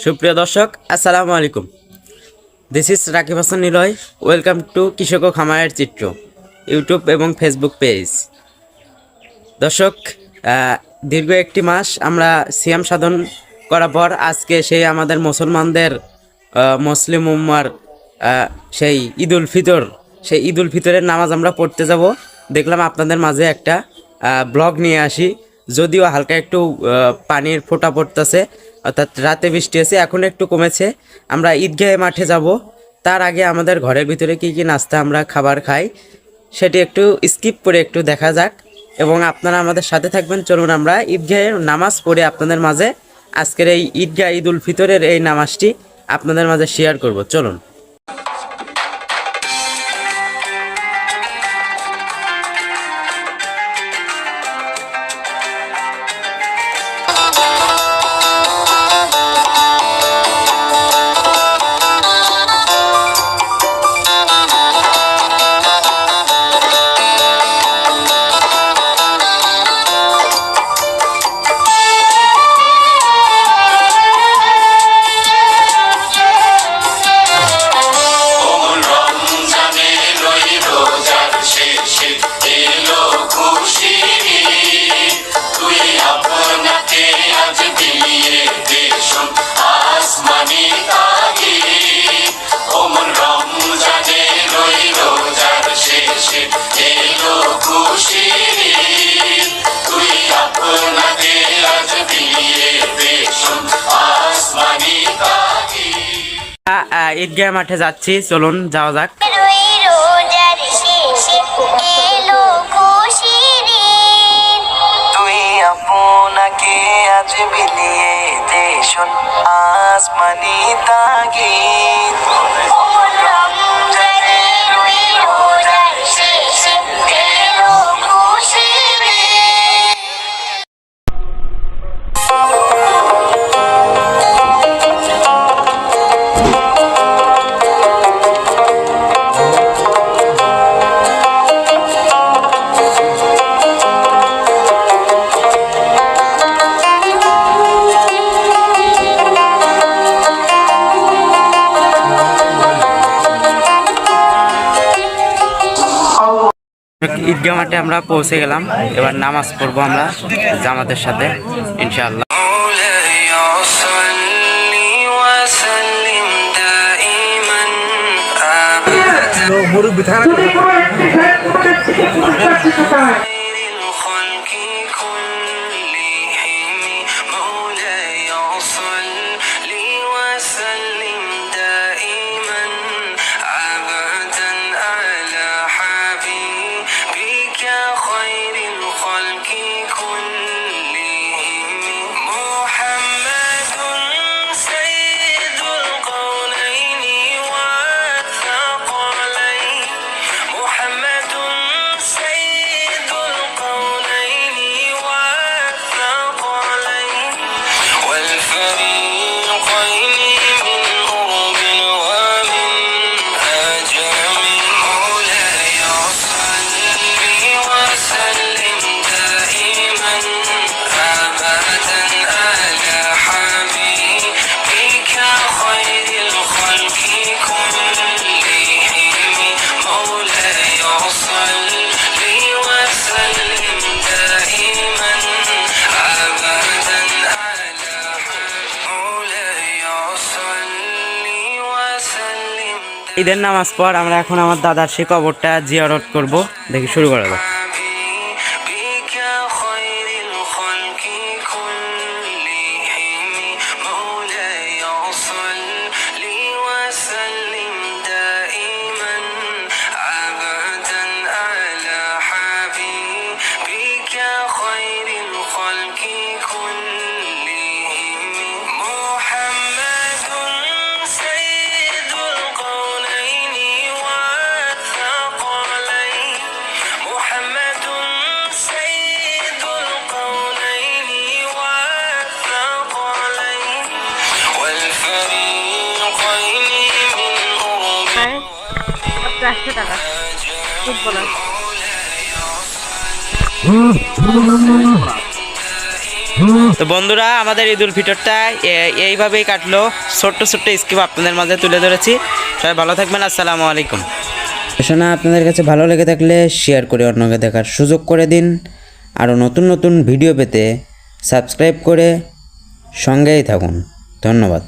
সুপ্রিয় দর্শক, আসসালামু আলাইকুম। This is Rakib Hasan Niloy. Welcome to কৃষক ও খামারের চিত্র ইউটিউব এবং ফেসবুক পেজ। দর্শক, দীর্ঘ একটি মাস আমরা সিয়াম সাধন করার পর আজকে সেই আমাদের মুসলমানদের মুসলিম উম্মার সেই ঈদ উল ফিতরের নামাজ আমরা পড়তে যাব। দেখলাম আপনাদের মাঝে একটা ব্লগ নিয়ে আসি। যদিও হালকা একটু পানির ফোঁটা পড়তেছে, অর্থাৎ রাতে বৃষ্টি আছে, এখন একটু কমেছে। আমরা ঈদগাহে মাঠে যাব। তার আগে আমাদের ঘরের ভিতরে কি কি নাস্তা আমরা খাবার খাই সেটি একটু স্কিপ করে একটু দেখা যাক, এবং আপনারা আমাদের সাথে থাকবেন। চলুন আমরা ঈদগাহের নামাজ পড়ে আপনাদের মাঝে আজকের এই ঈদ উল ফিতরের এই নামাজটি আপনাদের মাঝে শেয়ার করব। চলুন। ঈদগাহ মাঠে যাচ্ছি, চলুন যাওয়া যাক। তুই আপনাকে আজ বিলিয়ে দে শোন আসমানি তাগিদ। ঈদগাহ মাঠে আমরা পৌঁছে গেলাম। এবার নামাজ পড়বো আমরা জামাতের সাথে ইনশাআল্লাহ। ঈদের নামাজ পর আমরা এখন আমার দাদার সেই কবরটা জিয়ারত করব। দেখি, শুরু করা যাক। টাকা ফুটবলার তো বন্ধুরা, আমাদের ঈদ উল ফিতরটা এইভাবেই কাটলো। ছোট্ট ছোট্ট স্কিপ আপনাদের মাঝে তুলে ধরেছি। সবাই ভালো থাকবেন। আসসালামু আলাইকুম। শোনা, আপনাদের কাছে ভালো লেগে থাকলে শেয়ার করে অন্যকে দেখার সুযোগ করে দিন। আরও নতুন নতুন ভিডিও পেতে সাবস্ক্রাইব করে সঙ্গেই থাকুন। ধন্যবাদ।